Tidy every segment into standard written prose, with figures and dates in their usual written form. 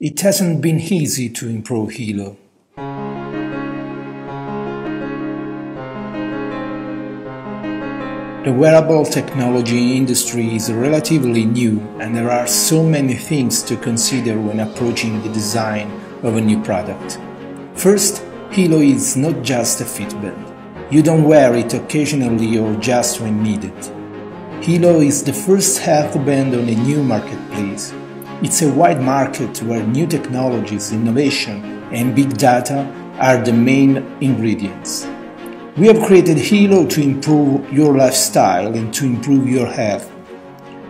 It hasn't been easy to improve Hilo. The wearable technology industry is relatively new, and there are so many things to consider when approaching the design of a new product. First, Hilo is not just a Fitband. You don't wear it occasionally or just when needed. Hilo is the first healthband on a new marketplace. It's a wide market where new technologies, innovation, and big data are the main ingredients. We have created Hilo to improve your lifestyle and to improve your health.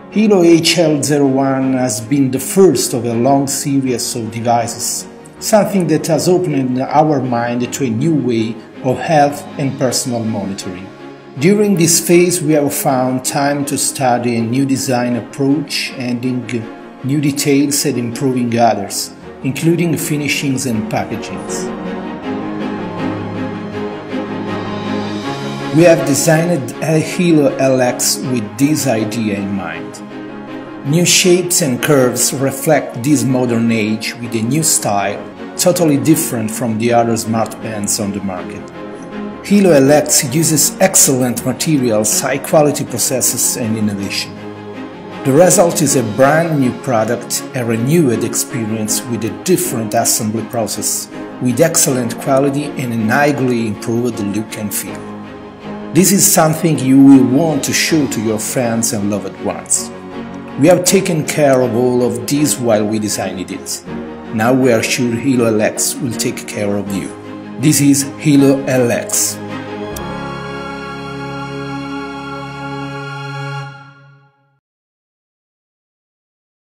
Hilo HL01 has been the first of a long series of devices, something that has opened our mind to a new way of health and personal monitoring. During this phase, we have found time to study a new design approach, adding new details and improving others, including finishings and packagings. We have designed a Hilo LX with this idea in mind. New shapes and curves reflect this modern age with a new style, totally different from the other smartbands on the market. Hilo LX uses excellent materials, high-quality processes and innovation. The result is a brand new product, a renewed experience with a different assembly process, with excellent quality and a highly improved look and feel. This is something you will want to show to your friends and loved ones. We have taken care of all of this while we designed it. Now we are sure Hilo LX will take care of you. This is Hilo LX.